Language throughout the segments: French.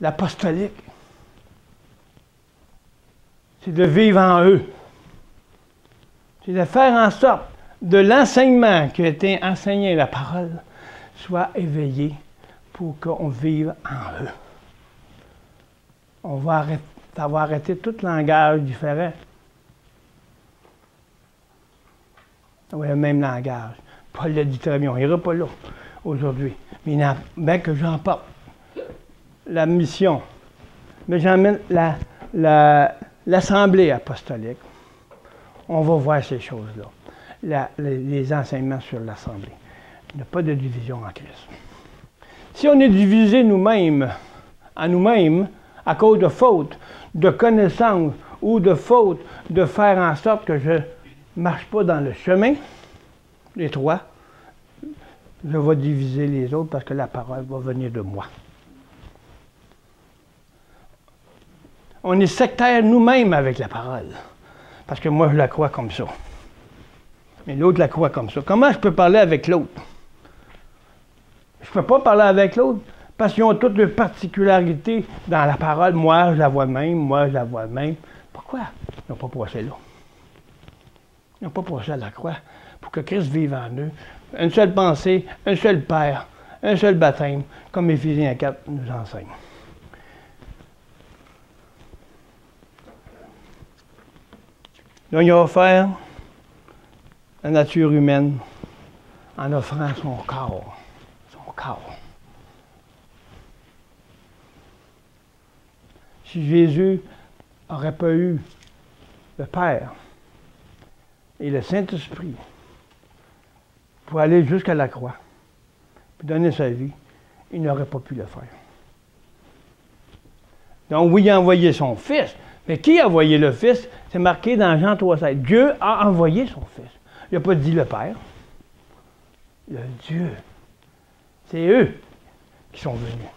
l'apostolique, c'est de vivre en eux. C'est de faire en sorte de l'enseignement qui a été enseigné, la parole, soit éveillé pour qu'on vive en eux. On va arrêter tout langage différent. Oui, le même langage. Paul l'a dit très bien, on n'ira pas là aujourd'hui. Mais bien que j'emporte la mission, mais j'emmène l'assemblée apostolique. On va voir ces choses-là. Les enseignements sur l'assemblée. Il n'y a pas de division en Christ. Si on est divisé nous-mêmes, en nous-mêmes, à cause de fautes, de connaissances ou de fautes, de faire en sorte que je ne marche pas dans le chemin, les trois, je vais diviser les autres parce que la parole va venir de moi. On est sectaire nous-mêmes avec la parole. Parce que moi, je la crois comme ça. Mais l'autre la croit comme ça. Comment je peux parler avec l'autre? Je ne peux pas parler avec l'autre parce qu'ils ont toutes leurs particularités dans la parole. Moi, je la vois même. Moi, je la vois même. Pourquoi? Ils n'ont pas passé là. Ils n'ont pas passé à la croix pour que Christ vive en eux. Une seule pensée, un seul Père, un seul baptême, comme Éphésiens 4 nous enseigne. Donc, il a offert la nature humaine en offrant son corps. Son corps. Si Jésus n'aurait pas eu le Père et le Saint-Esprit pour aller jusqu'à la croix, pour donner sa vie, il n'aurait pas pu le faire. Donc, oui, il a envoyé son Fils. Mais qui a envoyé le Fils? C'est marqué dans Jean 3,7. Dieu a envoyé son Fils. Il n'a pas dit le Père. Le Dieu. C'est eux qui sont venus.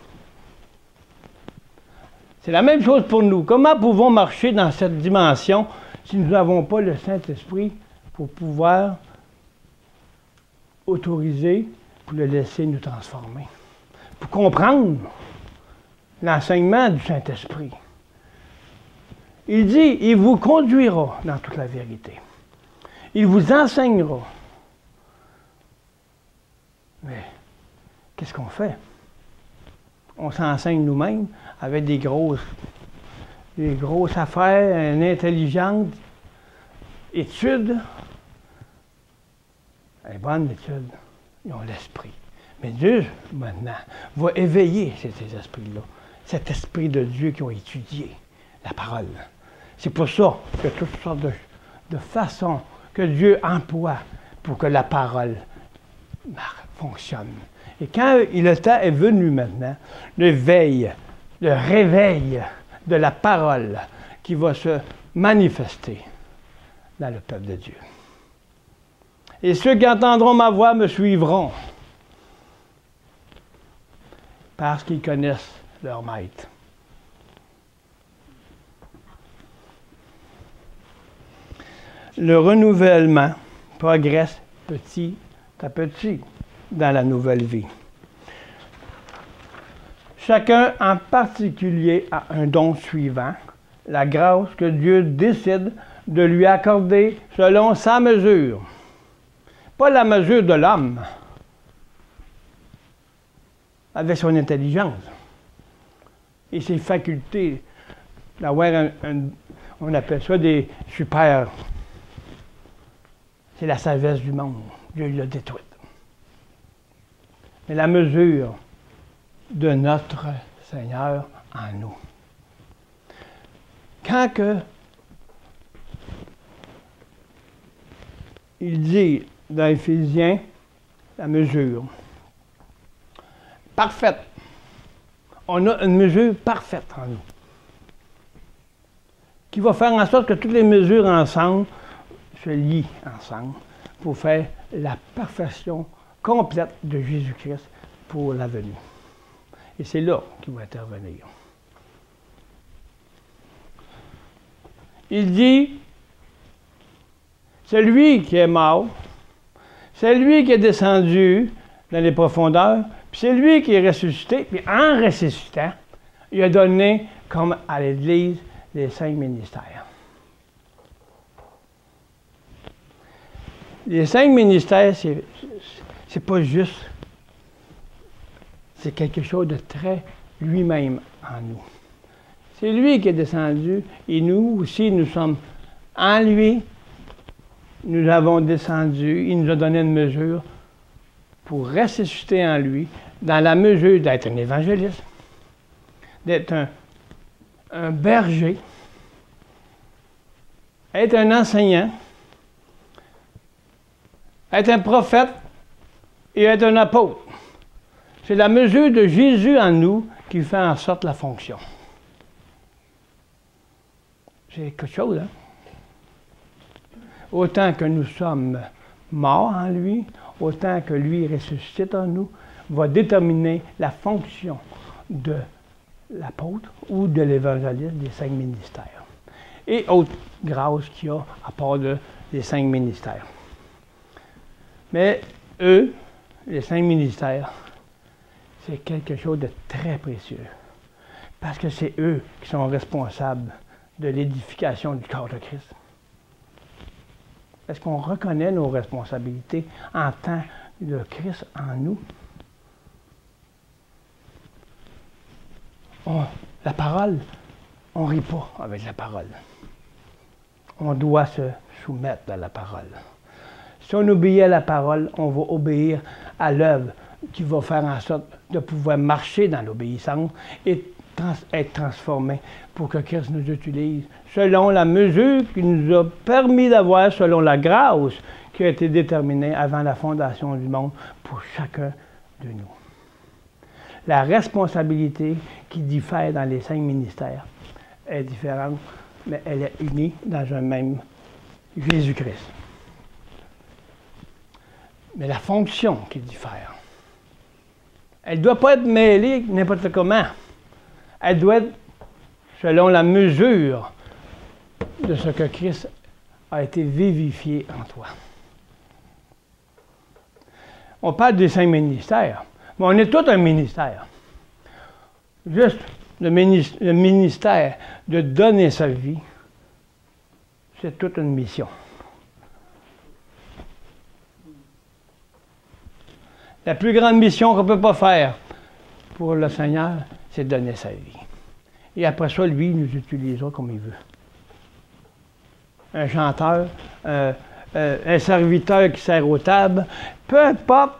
C'est la même chose pour nous. Comment pouvons marcher dans cette dimension si nous n'avons pas le Saint-Esprit pour pouvoir autoriser, pour le laisser nous transformer? Pour comprendre l'enseignement du Saint-Esprit. Il dit, il vous conduira dans toute la vérité. Il vous enseignera. Mais, qu'est-ce qu'on fait? On s'enseigne nous-mêmes avec des grosses affaires, une intelligente étude. Une bonne étude. Ils ont l'esprit. Mais Dieu, maintenant, va éveiller ces esprits-là. Cet esprit de Dieu qui ont étudié la parole. C'est pour ça que toutes sortes de façons que Dieu emploie pour que la parole fonctionne. Et quand le temps est venu maintenant, le réveil de la parole qui va se manifester dans le peuple de Dieu. Et ceux qui entendront ma voix me suivront parce qu'ils connaissent leur maître. Le renouvellement progresse petit à petit dans la nouvelle vie. Chacun en particulier a un don suivant, la grâce que Dieu décide de lui accorder selon sa mesure. Pas la mesure de l'homme, avec son intelligence et ses facultés, d'avoir on appelle ça des super. C'est la sagesse du monde. Dieu l'a détruite. Mais la mesure de notre Seigneur en nous. Quand que il dit dans Éphésiens, la mesure parfaite. On a une mesure parfaite en nous. Qui va faire en sorte que toutes les mesures ensemble se lient ensemble pour faire la perfection complète de Jésus-Christ pour la venue. Et c'est là qu'il va intervenir. Il dit, celui qui est mort, c'est lui qui est descendu dans les profondeurs, puis c'est lui qui est ressuscité, puis en ressuscitant, Il a donné, comme à l'Église, les 5 ministères. Les 5 ministères, c'est pas juste. C'est quelque chose de très lui-même en nous. C'est lui qui est descendu et nous aussi, nous sommes en lui. Nous avons descendu, il nous a donné une mesure pour ressusciter en lui, dans la mesure d'être un évangéliste, d'être un berger, être un enseignant, être un prophète et être un apôtre. C'est la mesure de Jésus en nous qui fait en sorte la fonction. C'est quelque chose, hein? Autant que nous sommes morts en lui, autant que lui ressuscite en nous, va déterminer la fonction de l'apôtre ou de l'évangéliste des 5 ministères. Et autres grâces qu'il y a à part des 5 ministères. Mais eux, les 5 ministères, c'est quelque chose de très précieux. Parce que c'est eux qui sont responsables de l'édification du corps de Christ. Est-ce qu'on reconnaît nos responsabilités en tant que Christ en nous? La parole, on ne rit pas avec la parole. On doit se soumettre à la parole. Si on obéit à la parole, on va obéir à l'œuvre qui va faire en sorte de pouvoir marcher dans l'obéissance et être transformé pour que Christ nous utilise selon la mesure qu'il nous a permis d'avoir, selon la grâce qui a été déterminée avant la fondation du monde pour chacun de nous. La responsabilité qui diffère dans les 5 ministères est différente, mais elle est unie dans un même Jésus-Christ. Mais la fonction qui diffère, elle ne doit pas être mêlée n'importe comment. Elle doit être selon la mesure de ce que Christ a été vivifié en toi. On parle des 5 ministères, mais on est tout un ministère. Juste le ministère de donner sa vie, c'est toute une mission. La plus grande mission qu'on ne peut pas faire pour le Seigneur, c'est de donner sa vie. Et après ça, lui, il nous utilisera comme il veut. Un chanteur, un serviteur qui sert aux tables, peu importe,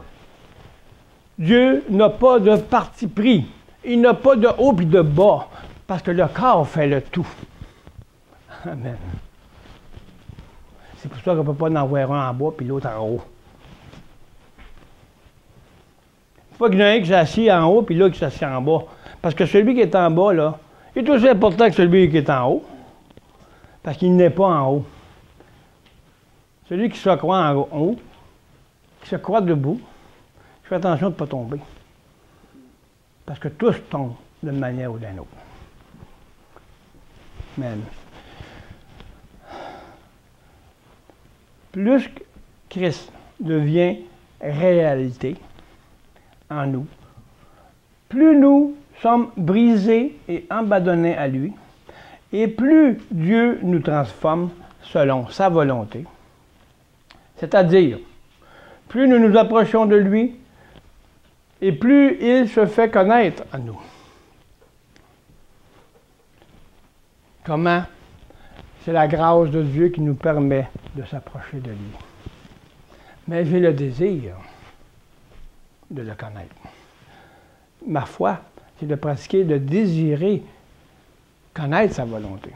Dieu n'a pas de parti pris. Il n'a pas de haut et de bas, parce que le corps fait le tout. Amen. C'est pour ça qu'on ne peut pas en avoir un en bas et l'autre en haut. Il ne faut pas qu'il y en ait un qui s'assied en haut et l'autre qui s'assied en bas. Parce que celui qui est en bas, là, est aussi important que celui qui est en haut. Parce qu'il n'est pas en haut. Celui qui se croit en haut, qui se croit debout, fais attention de ne pas tomber. Parce que tous tombent d'une manière ou d'une autre. Amen. Plus Christ devient réalité en nous, plus nous sommes brisés et abandonnés à lui, et plus Dieu nous transforme selon sa volonté. C'est-à-dire, plus nous nous approchons de lui, et plus il se fait connaître à nous. Comment? C'est la grâce de Dieu qui nous permet de s'approcher de lui. Mais j'ai le désir de le connaître. Ma foi, c'est de pratiquer, de désirer connaître sa volonté.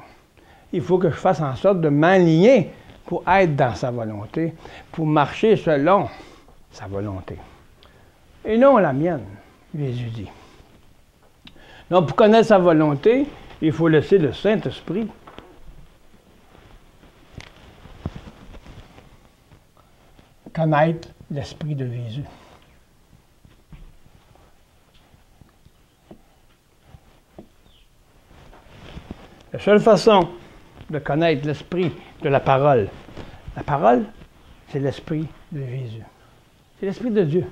Il faut que je fasse en sorte de m'aligner pour être dans sa volonté, pour marcher selon sa volonté. Et non la mienne, Jésus dit. Donc, pour connaître sa volonté, il faut laisser le Saint-Esprit connaître l'Esprit de Jésus. La seule façon de connaître l'Esprit de la parole, c'est l'Esprit de Jésus. C'est l'Esprit de Dieu.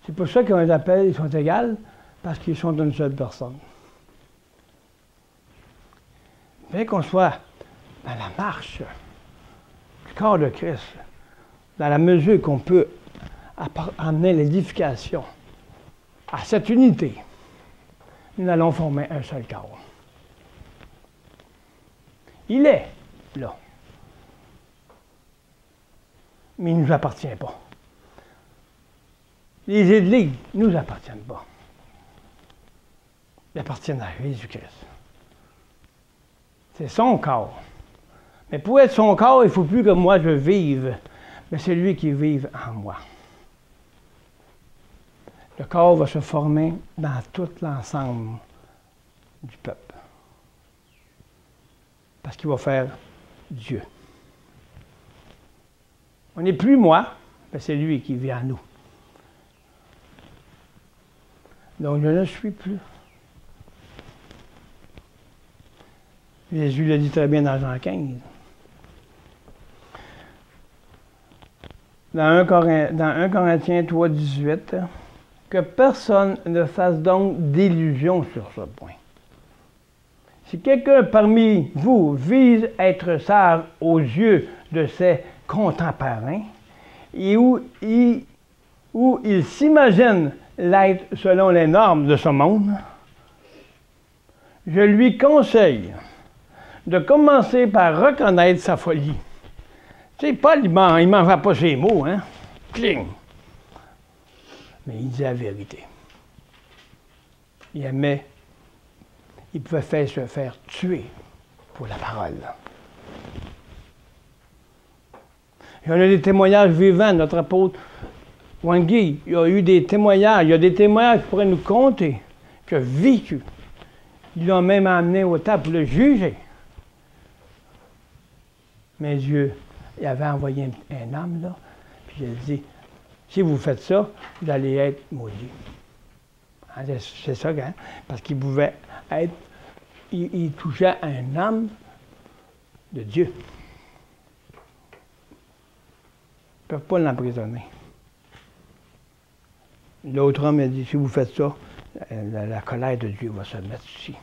C'est pour ça qu'on les appelle, ils sont égales, parce qu'ils sont d'une seule personne. Bien qu'on soit dans la marche du corps de Christ, dans la mesure qu'on peut amener l'édification à cette unité, nous allons former un seul corps. Il est là. Mais il ne nous appartient pas. Les églises ne nous appartiennent pas. Ils appartiennent à Jésus-Christ. C'est son corps. Mais pour être son corps, il ne faut plus que moi je vive, mais c'est lui qui vive en moi. Le corps va se former dans tout l'ensemble du peuple. Parce qu'il va faire Dieu. On n'est plus moi, mais c'est lui qui vit en nous. Donc je ne suis plus. Jésus l'a dit très bien dans Jean 15. Dans 1 Corinthiens 3, 18, que personne ne fasse donc d'illusion sur ce point. Si quelqu'un parmi vous vise à être sage aux yeux de ses contemporains, et où il s'imagine l'être selon les normes de ce monde, je lui conseille de commencer par reconnaître sa folie. Tu sais, Paul, il ne mangeait pas ses mots, hein? Cling! Mais il dit la vérité. Il aimait, il pouvait se faire tuer pour la parole. Il y en a des témoignages vivants, notre apôtre Wangui, il y a eu des témoignages, il y a des témoignages qui pourraient nous compter, qui ont vécu. Ils l'ont même amené au temps pour le juger. Mais Dieu, il avait envoyé un homme, là, puis il a dit, si vous faites ça, vous allez être maudit. Hein, c'est ça, hein? Parce qu'il pouvait être, il touchait un homme de Dieu. Ils ne peuvent pas l'emprisonner. L'autre homme a dit, si vous faites ça, la colère de Dieu va se mettre ici.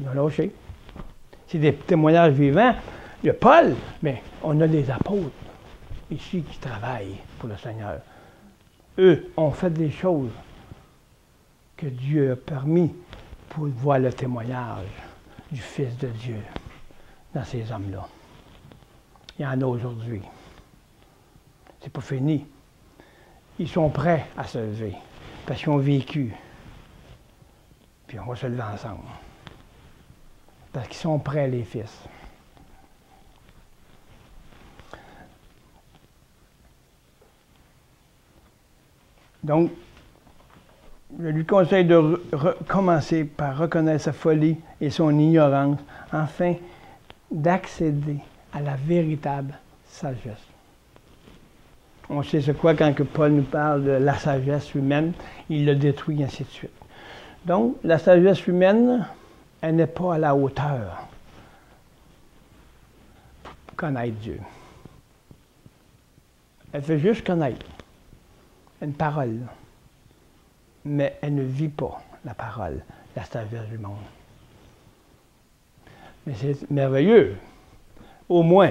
Ils ont lâché. C'est des témoignages vivants. Il y a Paul, mais on a des apôtres ici qui travaillent pour le Seigneur. Eux ont fait des choses que Dieu a permis pour voir le témoignage du Fils de Dieu dans ces hommes-là. Il y en a aujourd'hui. C'est pas fini. Ils sont prêts à se lever parce qu'ils ont vécu. Puis on va se lever ensemble. Parce qu'ils sont prêts, les fils. Donc, je lui conseille de commencer par reconnaître sa folie et son ignorance, afin d'accéder à la véritable sagesse. On sait c'est quoi quand que Paul nous parle de la sagesse humaine, il le détruit, ainsi de suite. Donc, la sagesse humaine, elle n'est pas à la hauteur pour connaître Dieu. Elle fait juste connaître une parole, mais elle ne vit pas la parole, la sagesse du monde. Mais c'est merveilleux. Au moins,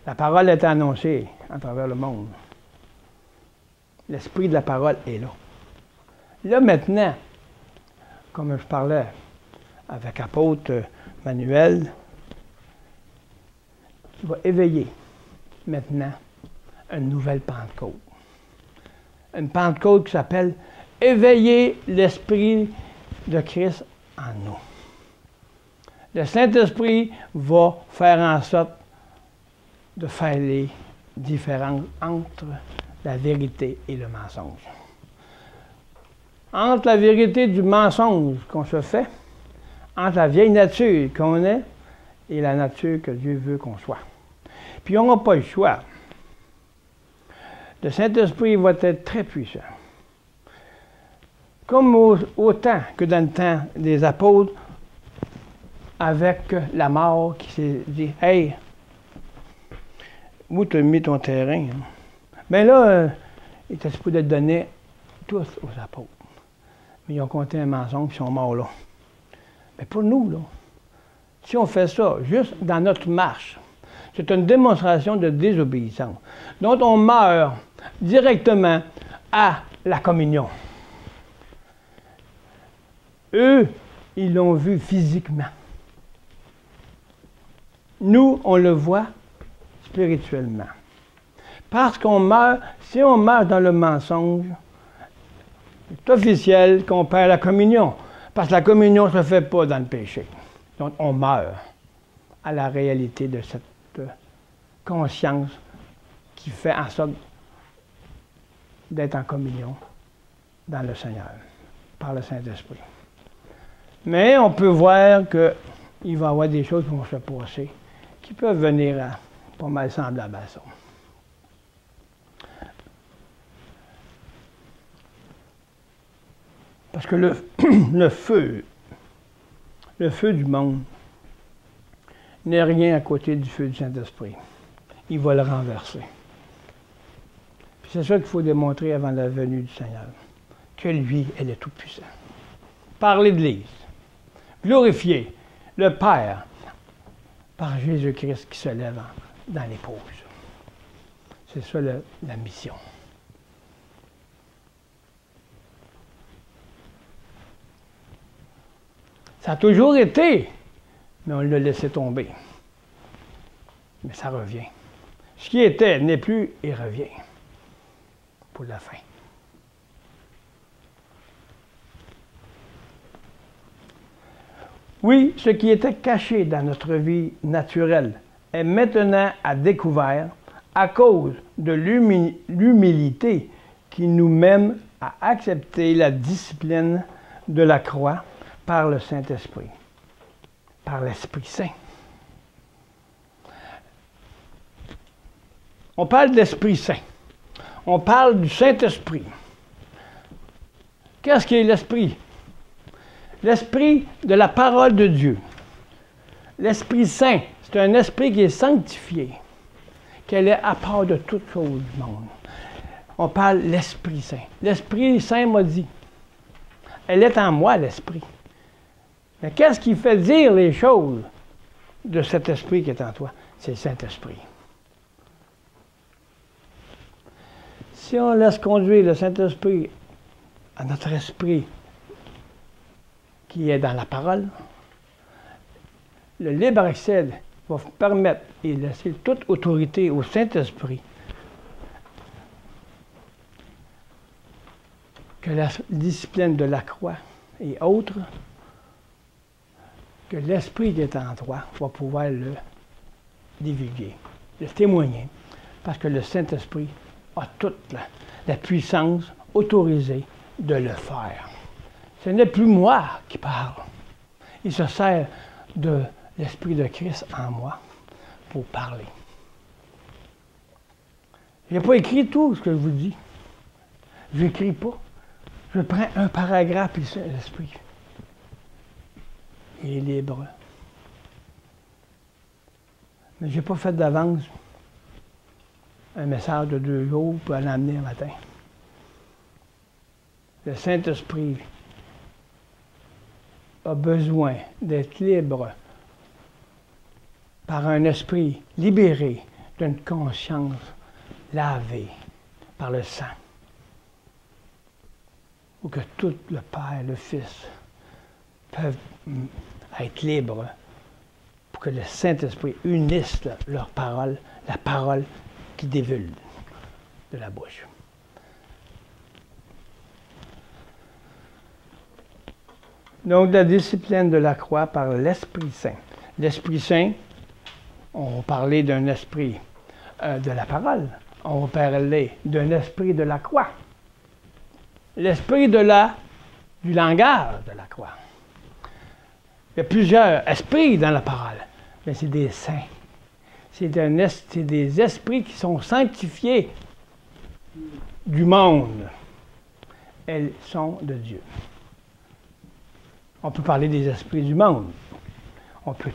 la parole est annoncée à travers le monde. L'esprit de la parole est là. Là, maintenant, comme je parlais avec l'apôtre Manuel, il va éveiller maintenant une nouvelle Pentecôte. Une Pentecôte qui s'appelle « Éveiller l'Esprit de Christ en nous ». Le Saint-Esprit va faire en sorte de faire les différences entre la vérité et le mensonge. Entre la vérité du mensonge qu'on se fait, entre la vieille nature qu'on est et la nature que Dieu veut qu'on soit. Puis on n'a pas le choix. Le Saint-Esprit va être très puissant. Comme autant que dans le temps des apôtres, avec la mort qui s'est dit « Hey, où tu as mis ton terrain? » Mais là, était supposé être donné tous aux apôtres. Mais ils ont compté un mensonge, ils sont morts là. Mais pour nous, là, si on fait ça juste dans notre marche, c'est une démonstration de désobéissance, dont on meurt directement à la communion. Eux, ils l'ont vu physiquement. Nous, on le voit spirituellement. Parce qu'on meurt, si on meurt dans le mensonge, c'est officiel qu'on perd la communion. Parce que la communion ne se fait pas dans le péché. Donc, on meurt à la réalité de cette conscience qui fait en sorte d'être en communion dans le Seigneur, par le Saint-Esprit. Mais on peut voir qu'il va y avoir des choses qui vont se passer, qui peuvent venir à pas mal semblables à ça. Parce que le feu du monde n'est rien à côté du feu du Saint-Esprit. Il va le renverser. Puis c'est ça qu'il faut démontrer avant la venue du Seigneur, que lui, elle est tout-puissant. Par l'Église, glorifier le Père par Jésus-Christ qui se lève dans l'épouse. C'est ça la mission. Ça a toujours été, mais on l'a laissé tomber. Mais ça revient. Ce qui était n'est plus et revient pour la fin. Oui, ce qui était caché dans notre vie naturelle est maintenant à découvert à cause de l'humilité qui nous mène à accepter la discipline de la croix par le Saint-Esprit, par l'Esprit Saint. On parle de l'Esprit Saint. On parle du Saint-Esprit. Qu'est-ce qu'est l'Esprit? L'Esprit de la parole de Dieu. L'Esprit Saint, c'est un esprit qui est sanctifié, qu'elle est à part de toute chose du monde. On parle de l'Esprit Saint. L'Esprit Saint m'a dit, elle est en moi, l'Esprit. Mais qu'est-ce qui fait dire les choses de cet esprit qui est en toi? C'est le Saint-Esprit. Si on laisse conduire le Saint-Esprit à notre esprit qui est dans la parole, le libre accès va permettre et laisser toute autorité au Saint-Esprit que la discipline de la croix et autres, que l'Esprit qui est en toi va pouvoir le divulguer, le témoigner, parce que le Saint-Esprit a toute la puissance autorisée de le faire. Ce n'est plus moi qui parle. Il se sert de l'Esprit de Christ en moi pour parler. Je n'ai pas écrit tout ce que je vous dis. Je n'écris pas. Je prends un paragraphe et l'Esprit. Il est libre. Mais je n'ai pas fait d'avance un message de 2 jours pour l'emmener un matin. Le Saint-Esprit a besoin d'être libre par un esprit libéré d'une conscience lavée par le sang. Pour que tout le Père, le Fils, peuvent être libres pour que le Saint-Esprit unisse leur parole, la parole qui dévule de la bouche. Donc, la discipline de la croix par l'Esprit Saint. L'Esprit Saint, on parlait d'un esprit de la parole. On parlait d'un esprit de la croix. L'esprit du langage de la croix. Il y a plusieurs esprits dans la parole, mais c'est des saints. C'est des esprits qui sont sanctifiés du monde. Elles sont de Dieu. On peut parler des esprits du monde. On peut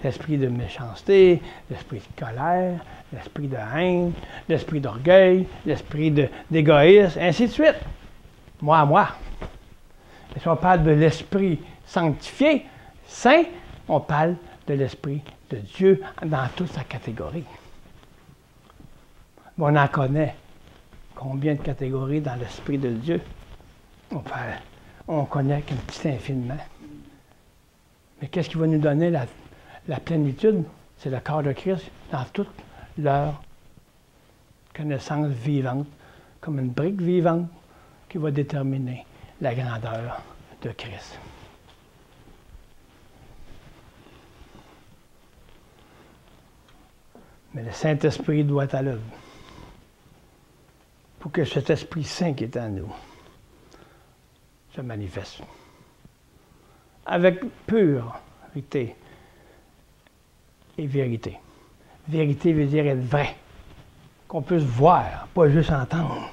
l'esprit de méchanceté, l'esprit de colère, l'esprit de haine, l'esprit d'orgueil, l'esprit d'égoïsme, ainsi de suite. Moi à moi. Et si on parle de l'esprit sanctifié, saint, on parle de l'esprit de Dieu dans toute sa catégorie. On en connaît combien de catégories dans l'esprit de Dieu? On connaît qu'un petit infiniment. Mais qu'est-ce qui va nous donner la plénitude? C'est le corps de Christ dans toute leur connaissance vivante, comme une brique vivante qui va déterminer la grandeur de Christ. Mais le Saint-Esprit doit être à l'œuvre pour que cet Esprit Saint qui est en nous se manifeste. Avec pureté et vérité. Vérité veut dire être vrai, qu'on puisse voir, pas juste entendre.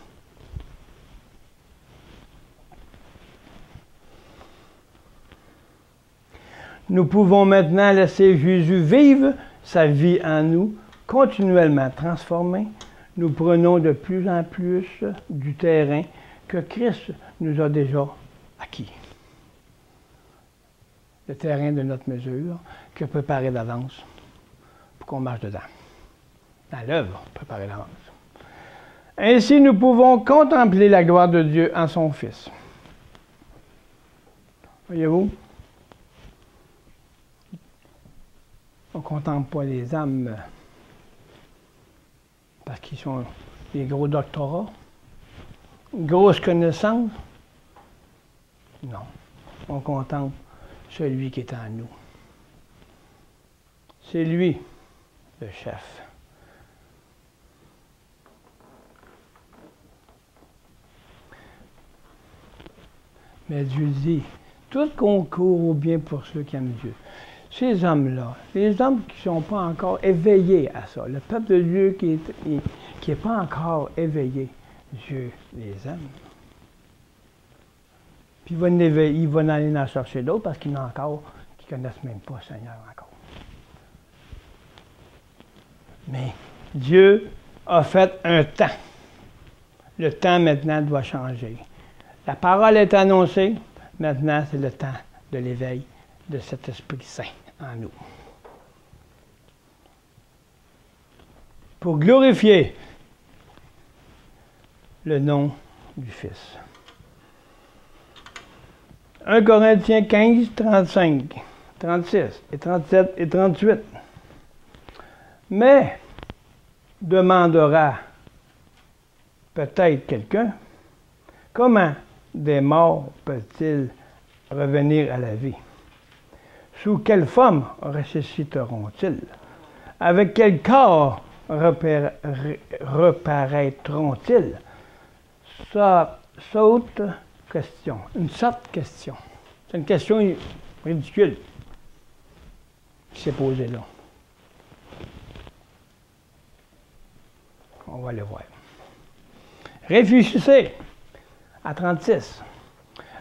Nous pouvons maintenant laisser Jésus vivre sa vie en nous, continuellement transformé. Nous prenons de plus en plus du terrain que Christ nous a déjà acquis. Le terrain de notre mesure, que préparé d'avance pour qu'on marche dedans. Dans l'œuvre préparée d'avance. Ainsi, nous pouvons contempler la gloire de Dieu en son Fils. Voyez-vous? On ne contemple pas les âmes parce qu'ils sont des gros doctorats, grosses connaissances. Non, on contemple celui qui est en nous. C'est lui, le chef. Mais Dieu dit, tout concourt au bien pour ceux qui aiment Dieu. Ces hommes-là, les hommes qui ne sont pas encore éveillés à ça, le peuple de Dieu qui n'est pas encore éveillé, Dieu les aime. Puis il va aller en chercher d'autres parce qu'il y en a encore qui ne connaissent même pas le Seigneur encore. Mais Dieu a fait un temps. Le temps maintenant doit changer. La parole est annoncée, maintenant c'est le temps de l'éveil de cet Esprit Saint en nous. Pour glorifier le nom du Fils. 1 Corinthiens 15, 35, 36 et 37 et 38. Mais demandera peut-être quelqu'un, comment des morts peuvent-ils revenir à la vie? Sous quelle forme ressusciteront-ils? Avec quel corps reparaîtront-ils? Ça saute question, une sorte question. C'est une question ridicule qui s'est posée là. On va le voir. Réfléchissez à 36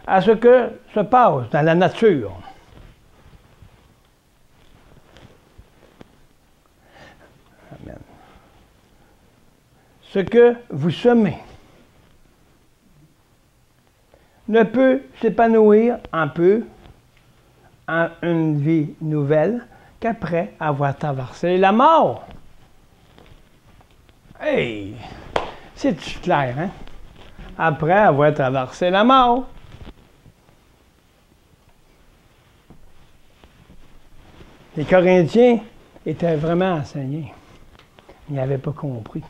à ce que se passe dans la nature. Amen. Ce que vous semez ne peut s'épanouir en une vie nouvelle qu'après avoir traversé la mort. Hey! C'est clair, hein? Après avoir traversé la mort. Les Corinthiens étaient vraiment enseignés. Ils n'avaient pas compris.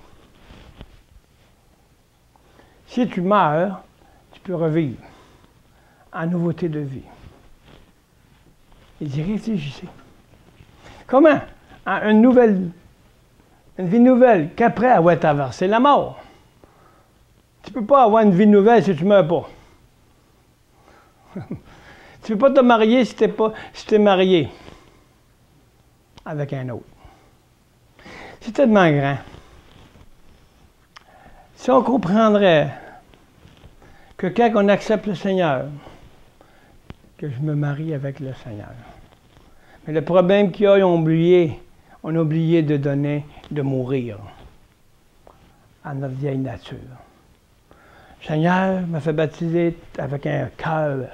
Si tu meurs, tu peux revivre en nouveauté de vie. Il dit, réfléchissez. Comment? En une vie nouvelle qu'après avoir traversé la mort. Tu ne peux pas avoir une vie nouvelle si tu ne meurs pas. Tu ne peux pas te marier si tu es marié avec un autre. C'est tellement grand. Si on comprendrait que quand on accepte le Seigneur, que je me marie avec le Seigneur. Mais le problème qu'il y a, on a oublié de donner, de mourir à notre vieille nature. Le Seigneur m'a fait baptiser avec un cœur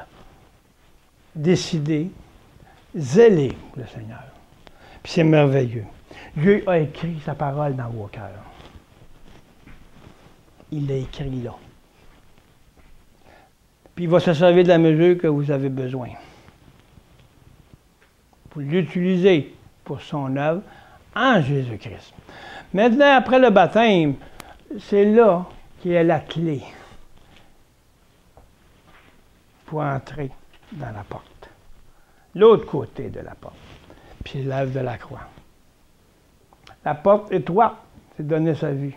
décidé, zélé pour le Seigneur. Puis c'est merveilleux. Dieu a écrit sa parole dans vos cœurs. Il l'a écrit là. Puis il va se servir de la mesure que vous avez besoin. Pour l'utiliser pour son œuvre en Jésus-Christ. Maintenant, après le baptême, c'est là qui est la clé pour entrer dans la porte. L'autre côté de la porte. Puis c'est l'œuvre de la croix. La porte étroite, c'est donner sa vie.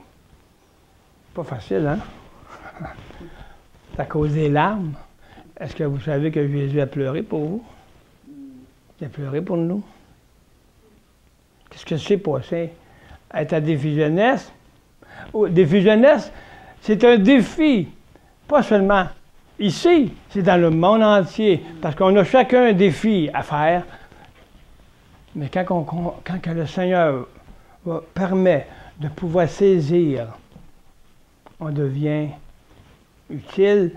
Pas facile, hein? Ça a causé des larmes. Est-ce que vous savez que Jésus a pleuré pour vous? Il a pleuré pour nous. Qu'est-ce que c'est passé? Être à défi jeunesse? Défi jeunesse, c'est un défi. Pas seulement ici, c'est dans le monde entier. Parce qu'on a chacun un défi à faire. Mais quand que le Seigneur permet de pouvoir saisir, on devient utile.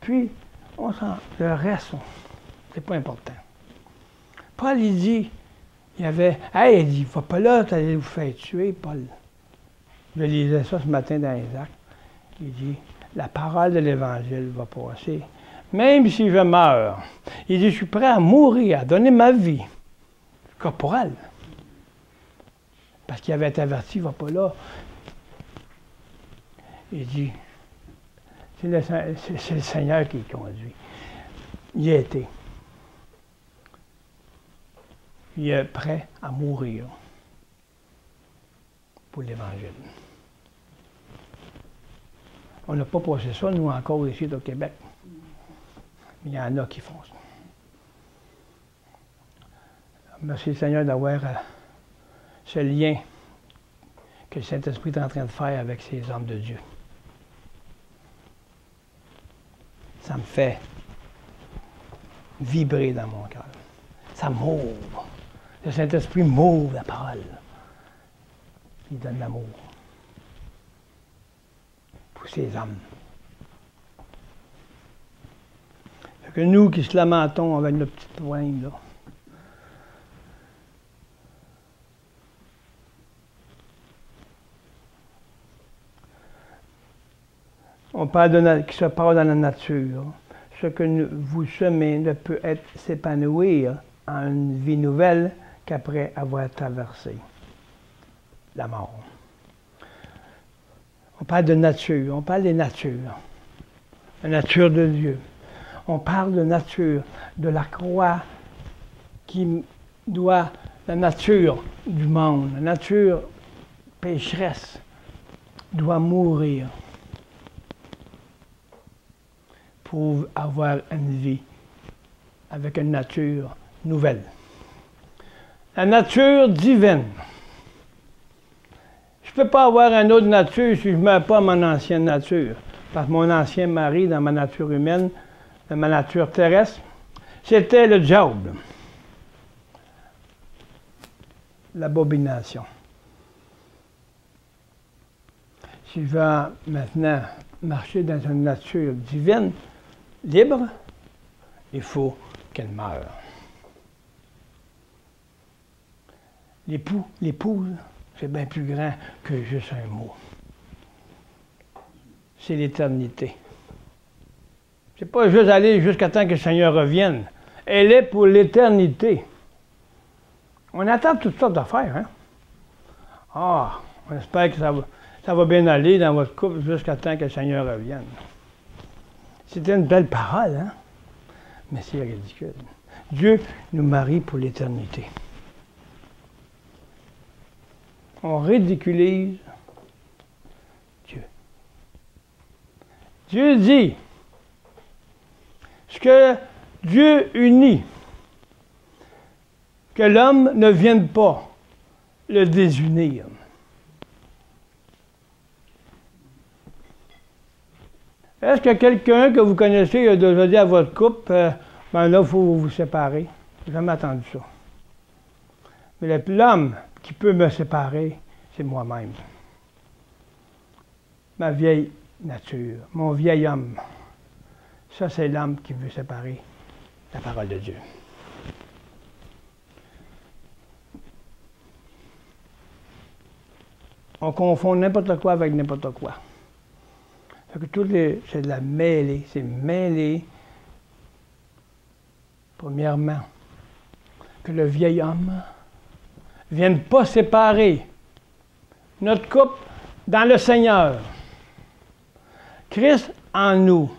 Puis, le reste, c'est pas important. Paul, il dit, il dit, va pas là, tu allais vous faire tuer, Paul. Je lisais ça ce matin dans les Actes. Il dit, la parole de l'Évangile va passer. Même si je meurs, il dit, je suis prêt à mourir, à donner ma vie corporelle. Parce qu'il avait été averti, il ne va pas là. Il dit, c'est le Seigneur qui conduit. Il a été. Il est prêt à mourir pour l'Évangile. On n'a pas passé ça, nous, encore ici au Québec. Mais il y en a qui font ça. Merci Seigneur d'avoir ce lien que le Saint-Esprit est en train de faire avec ces hommes de Dieu. Ça me fait vibrer dans mon cœur. Ça m'ouvre. Le Saint-Esprit m'ouvre la parole. Il donne l'amour pour ces hommes. Fait que nous qui se lamentons avec nos petites poignes, là, on parle de qui se passe dans la nature. Ce que vous semez ne peut être s'épanouir en une vie nouvelle qu'après avoir traversé la mort. On parle de nature, on parle des natures. La nature de Dieu. On parle de nature, de la croix qui doit, la nature du monde, la nature pécheresse doit mourir pour avoir une vie avec une nature nouvelle. La nature divine. Je ne peux pas avoir une autre nature si je ne mets pas mon ancienne nature. Parce que mon ancien mari, dans ma nature humaine, dans ma nature terrestre, c'était le diable. L'abomination. Si je veux maintenant marcher dans une nature divine, libre, il faut qu'elle meure. L'épouse, c'est bien plus grand que juste un mot. C'est l'éternité. C'est pas juste aller jusqu'à temps que le Seigneur revienne. Elle est pour l'éternité. On attend toutes sortes d'affaires, hein? Ah, on espère que ça va bien aller dans votre couple jusqu'à temps que le Seigneur revienne. C'était une belle parole, hein? Mais c'est ridicule. Dieu nous marie pour l'éternité. On ridiculise Dieu. Dieu dit, ce que Dieu unit, que l'homme ne vienne pas le désunir. Est-ce que quelqu'un que vous connaissez a déjà dit à votre couple, ben là, il faut vous séparer? J'ai jamais entendu ça. Mais l'homme qui peut me séparer, c'est moi-même. Ma vieille nature, mon vieil homme. Ça, c'est l'homme qui veut séparer la parole de Dieu. On confond n'importe quoi avec n'importe quoi. Fait que c'est de la mêlée. C'est mêlé, premièrement, que le vieil homme ne vienne pas séparer notre couple dans le Seigneur. Christ en nous,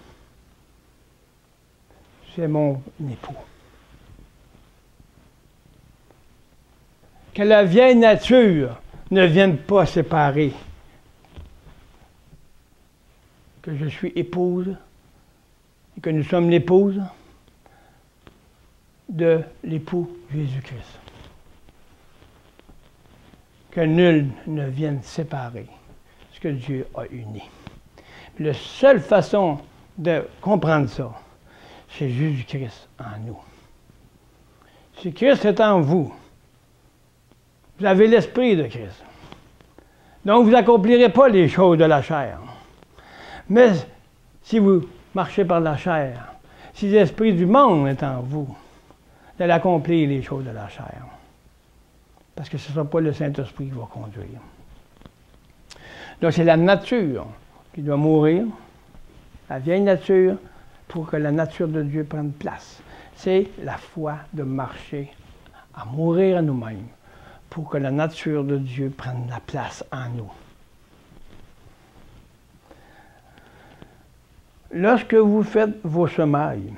c'est mon époux. Que la vieille nature ne vienne pas séparer. Que je suis épouse et que nous sommes l'épouse de l'époux Jésus-Christ. Que nul ne vienne séparer ce que Dieu a uni. La seule façon de comprendre ça, c'est Jésus-Christ en nous. Si Christ est en vous, vous avez l'esprit de Christ. Donc, vous n'accomplirez pas les choses de la chair. Mais si vous marchez par la chair, si l'esprit du monde est en vous, vous allez accomplir les choses de la chair. Parce que ce ne sera pas le Saint-Esprit qui va conduire. Donc, c'est la nature qui doit mourir, la vieille nature, pour que la nature de Dieu prenne place. C'est la foi de marcher à mourir à nous-mêmes, pour que la nature de Dieu prenne la place en nous. Lorsque vous faites vos semailles,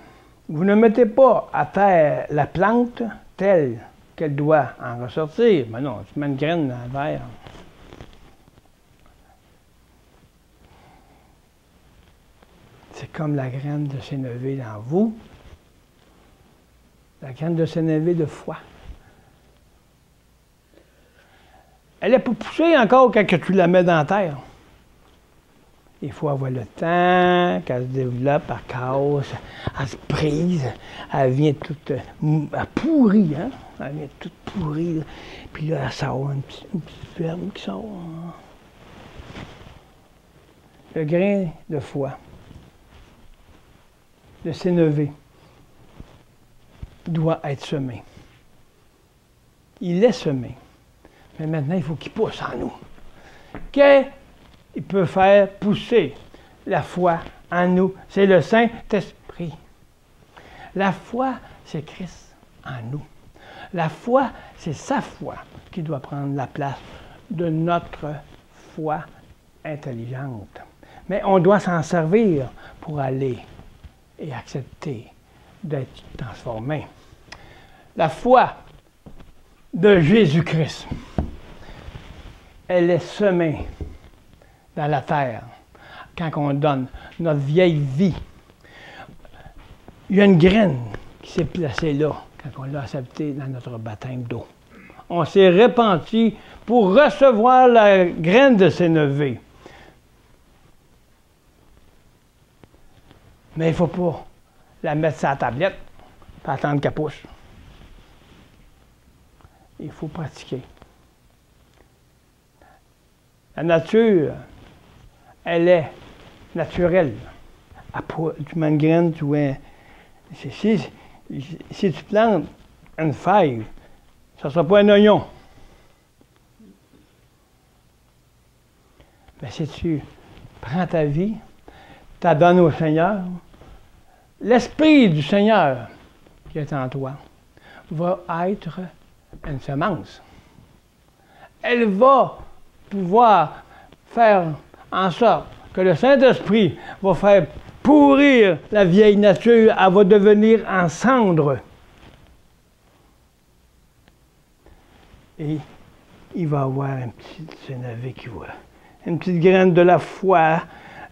vous ne mettez pas à terre la plante telle qu'elle doit en ressortir. Mais non, tu mets une graine dans le verre. C'est comme la graine de sénévé dans vous. La graine de sénévé de foi. Elle n'est pas poussée encore quand tu la mets dans la terre. Il faut avoir le temps qu'elle se développe, elle casse, elle se brise, elle vient toute pourrie, hein? Elle vient toute pourrie, là. Puis là, elle sort une petite ferme qui sort. Le grain de foi, de sénévé, doit être semé. Il est semé. Mais maintenant, il faut qu'il pousse en nous. Qu'il peut faire pousser la foi en nous? C'est le Saint-Esprit. La foi, c'est Christ en nous. La foi, c'est sa foi qui doit prendre la place de notre foi intelligente. Mais on doit s'en servir pour aller et accepter d'être transformé. La foi de Jésus-Christ, elle est semée dans la terre quand on donne notre vieille vie. Il y a une graine qui s'est placée là quand on l'a accepté dans notre baptême d'eau. On s'est repenti pour recevoir la graine de sénévé. Mais il ne faut pas la mettre sur la tablette et attendre qu'elle pousse. Il faut pratiquer. La nature, elle est naturelle. Tu mets une graine, tu vois. Si tu plantes une feuille, ça ne sera pas un oignon. Mais si tu prends ta vie, tu la donnes au Seigneur, l'Esprit du Seigneur qui est en toi va être une semence. Elle va pouvoir faire en sorte que le Saint-Esprit va faire pourrir la vieille nature, elle va devenir en cendre. Et il va y avoir un petit sénévé qui va, une petite graine de la foi,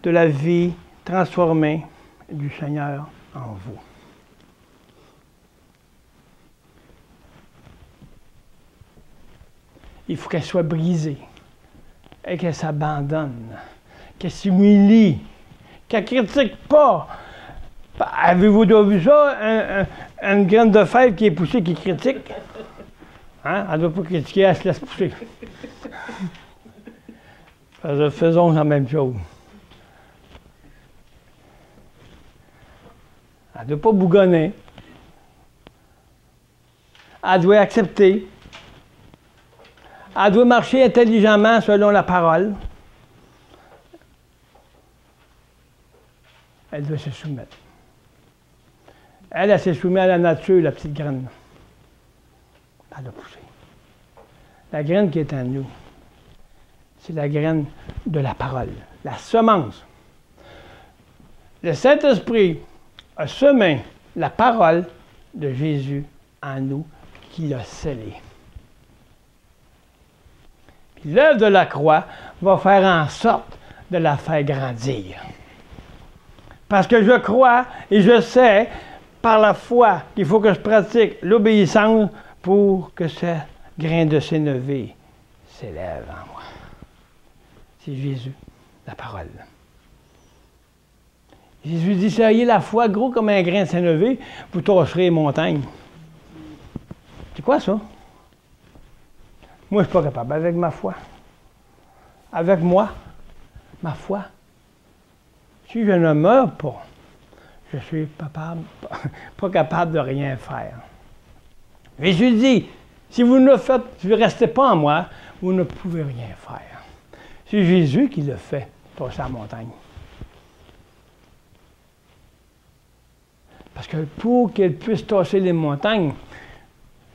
de la vie transformée du Seigneur en vous. Il faut qu'elle soit brisée et qu'elle s'abandonne, qu'elle s'humilie, qu'elle ne critique pas. Avez-vous déjà vu ça, une graine de fève qui est poussée, qui critique? Hein? Elle ne doit pas critiquer, elle se laisse pousser. Faisons la même chose. Elle ne doit pas bougonner. Elle doit accepter. Elle doit marcher intelligemment selon la parole. Elle doit se soumettre. Elle s'est soumise à la nature, la petite graine. Elle a poussé. La graine qui est en nous, c'est la graine de la parole, la semence. Le Saint-Esprit a semé la parole de Jésus en nous, qui l'a scellée. L'œuvre de la croix va faire en sorte de la faire grandir. Parce que je crois et je sais par la foi qu'il faut que je pratique l'obéissance pour que ce grain de sénévé s'élève en moi. C'est Jésus, la parole. Jésus dit, si ayez la foi gros comme un grain de sénévé, vous torcherez les montagnes. C'est quoi ça? Moi, je ne suis pas capable. Avec ma foi. Avec moi, ma foi. Si je ne meurs pas, je suis pas capable de rien faire. Jésus dit, si vous ne restez pas en moi, vous ne pouvez rien faire. C'est Jésus qui le fait, passer la montagne. Parce que pour qu'elle puisse tasser les montagnes,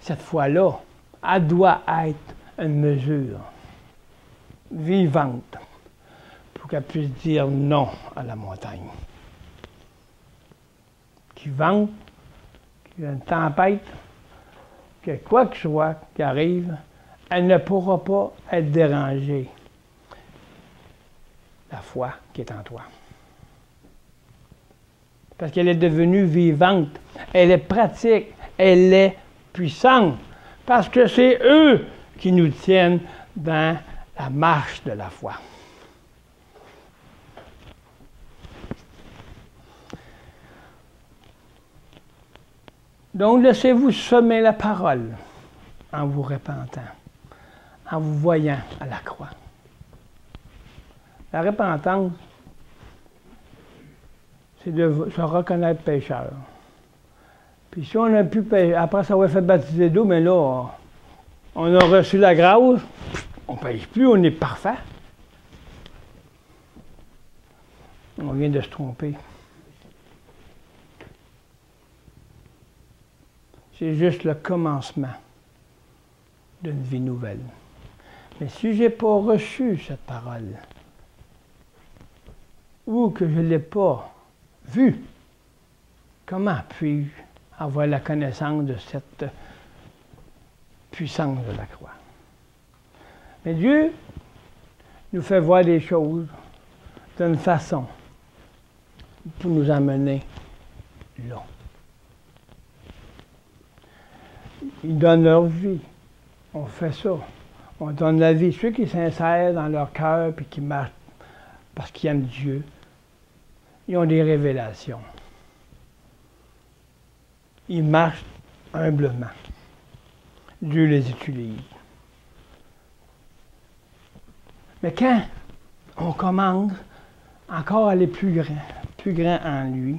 cette foi-là, elle doit être une mesure vivante pour qu'elle puisse dire non à la montagne. Qu'il vente, qu'il y ait une tempête, que quoi que ce soit qui arrive, elle ne pourra pas être dérangée. La foi qui est en toi. Parce qu'elle est devenue vivante, elle est pratique, elle est puissante. Parce que c'est eux qui nous tiennent dans la marche de la foi. Donc, laissez-vous semer la parole en vous repentant, en vous voyant à la croix. La repentance, c'est de se reconnaître pécheur. Puis si on a pu pécher, après ça va fait baptiser d'eau, mais là, on a reçu la grâce, on ne pêche plus, on est parfait. On vient de se tromper. C'est juste le commencement d'une vie nouvelle. Mais si je n'ai pas reçu cette parole, ou que je ne l'ai pas vue, comment puis-je avoir la connaissance de cette puissance de la croix? Mais Dieu nous fait voir des choses d'une façon pour nous amener là. Ils donnent leur vie. On fait ça. On donne la vie. Ceux qui s'insèrent dans leur cœur et qui marchent parce qu'ils aiment Dieu, ils ont des révélations. Ils marchent humblement. Dieu les utilise. Mais quand on commence encore à aller plus grand en lui,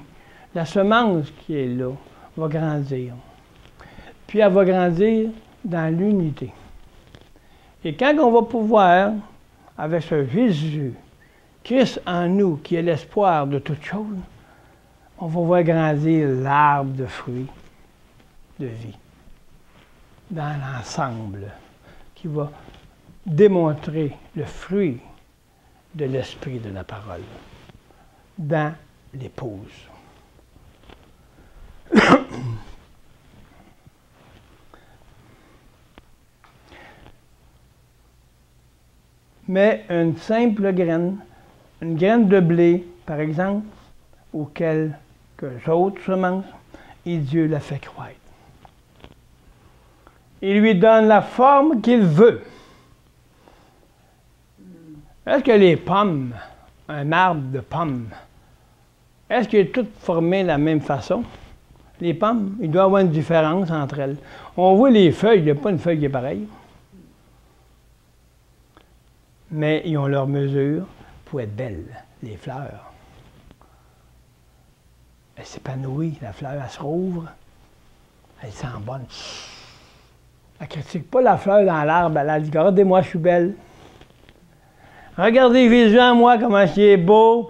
la semence qui est là va grandir. Puis elle va grandir dans l'unité. Et quand on va pouvoir, avec ce Jésus, Christ en nous, qui est l'espoir de toutes choses, on va voir grandir l'arbre de fruits de vie dans l'ensemble, qui va démontrer le fruit de l'esprit de la parole dans l'épouse. Mais une simple graine, une graine de blé, par exemple, ou quelques autres semences, et Dieu la fait croître. Il lui donne la forme qu'il veut. Est-ce que les pommes, un arbre de pommes, est-ce qu'il est tout formé de la même façon? Les pommes, il doit y avoir une différence entre elles. On voit les feuilles, il n'y a pas une feuille qui est pareille. Mais ils ont leur mesure pour être belles, les fleurs. Elle s'épanouit, la fleur, elle se rouvre, elle sent bonne. Elle ne critique pas la fleur dans l'arbre, elle dit « Regardez-moi, je suis belle. Regardez Jésus en moi, comment il est beau. »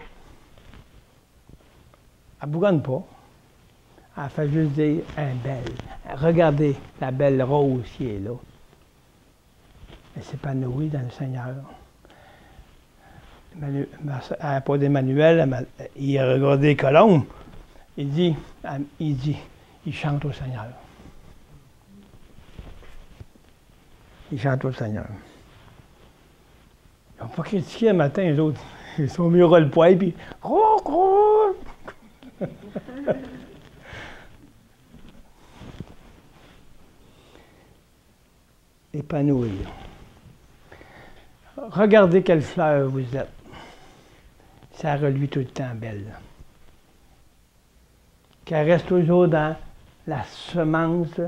Elle ne bougonne pas. Elle fait juste dire « Elle est belle. Regardez la belle rose qui est là. » Elle s'épanouit dans le Seigneur. À pas d'Emmanuel, il a regardé les colombes. Il chante au Seigneur. Il chante au Seigneur. Ils n'ont pas critiqué le matin, les autres. Ils sont mis au rôle-poil, puis... Épanoui. Regardez quelle fleur vous êtes. Ça reluit tout le temps belle. Qu'elle reste toujours dans la semence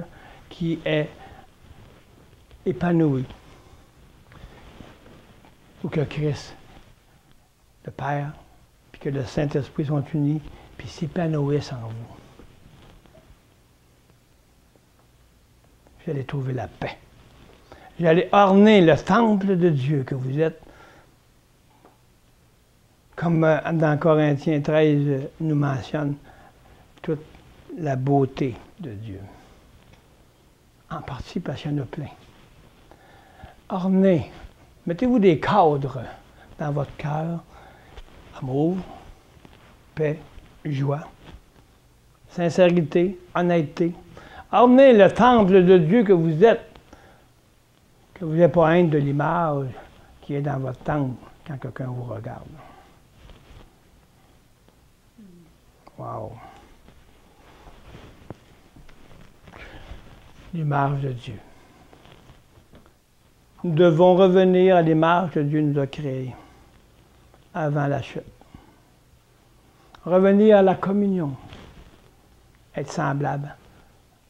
qui est épanouie. Ou que Christ, le Père, puis que le Saint-Esprit sont unis, puis s'épanouissent en vous. Vous allez trouver la paix. Vous allez orner le temple de Dieu que vous êtes. Comme dans Corinthiens 13 nous mentionne, toute la beauté de Dieu. En partie parce qu'il y en a plein. Ornez, mettez-vous des cadres dans votre cœur. Amour, paix, joie, sincérité, honnêteté. Ornez le temple de Dieu que vous êtes. Que vous n'ayez pas honte de l'image qui est dans votre temple quand quelqu'un vous regarde. Wow! L'image de Dieu. Nous devons revenir à l'image que Dieu nous a créée avant la chute. Revenir à la communion. Être semblable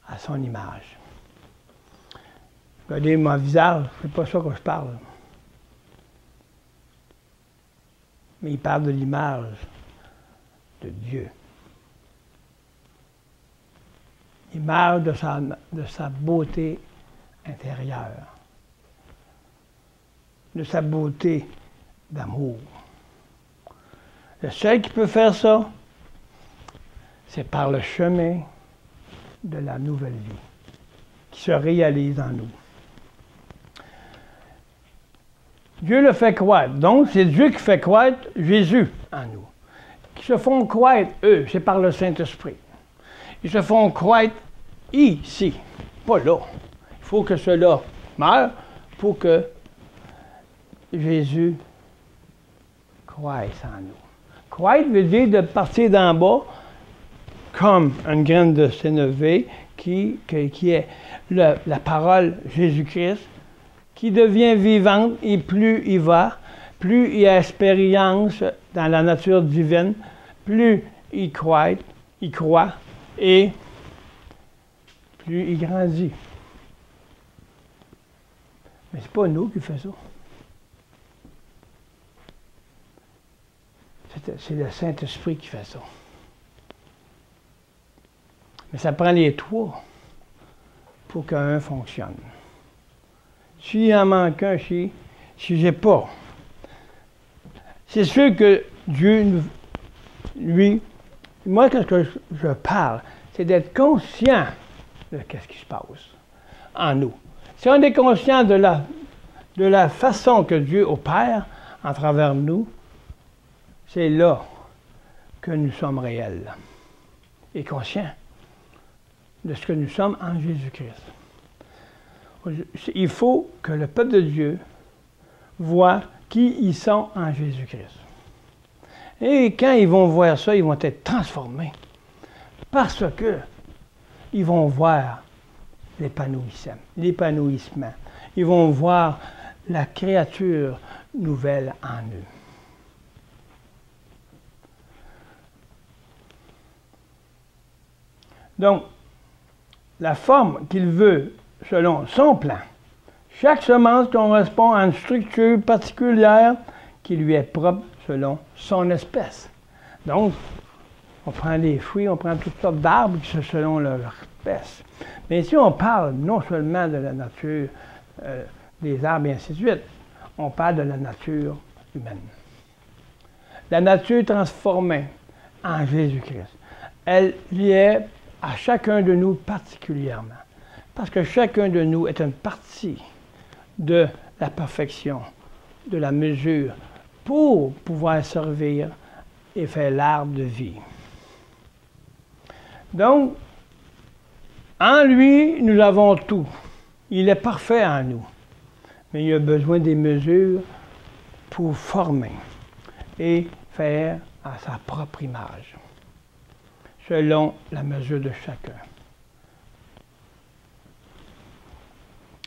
à son image. Regardez mon visage, c'est pas ça que je parle. Mais il parle de l'image de Dieu. L'image de sa beauté intérieure. De sa beauté d'amour. Le seul qui peut faire ça, c'est par le chemin de la nouvelle vie qui se réalise en nous. Dieu le fait croître. Donc, c'est Dieu qui fait croître Jésus en nous. Qui se font croître, eux, c'est par le Saint-Esprit. Ils se font croître ici, pas là. Il faut que cela meure pour que Jésus croisse en nous. Croître veut dire de partir d'en bas comme une graine de sénévé qui est la parole Jésus-Christ, qui devient vivante et plus il va, plus il a expérience dans la nature divine, plus il croit et plus il grandit. Mais c'est pas nous qui faisons ça. C'est le Saint-Esprit qui fait ça. Mais ça prend les trois pour qu'un fonctionne. S'il en manque un, si j'ai pas, c'est sûr que Dieu, lui, moi, quand je parle, c'est d'être conscient de ce qui se passe en nous. Si on est conscient de la façon que Dieu opère en travers nous, c'est là que nous sommes réels et conscients de ce que nous sommes en Jésus-Christ. Il faut que le peuple de Dieu voit qui ils sont en Jésus-Christ. Et quand ils vont voir ça, ils vont être transformés. Parce que ils vont voir l'épanouissement. Ils vont voir la créature nouvelle en eux. Donc, la forme qu'il veut selon son plan. Chaque semence correspond à une structure particulière qui lui est propre selon son espèce. Donc, on prend les fruits, on prend toutes sortes d'arbres qui sont selon leur espèce. Mais ici, on parle non seulement de la nature des arbres et ainsi de suite, on parle de la nature humaine. La nature transformée en Jésus-Christ, elle y est à chacun de nous particulièrement. Parce que chacun de nous est une partie de la perfection, de la mesure, pour pouvoir servir et faire l'arbre de vie. Donc, en lui, nous avons tout. Il est parfait en nous. Mais il a besoin des mesures pour former et faire à sa propre image, selon la mesure de chacun.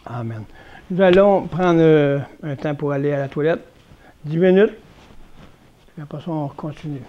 Amen. Nous allons prendre un temps pour aller à la toilette, 10 minutes, et après ça, on continue.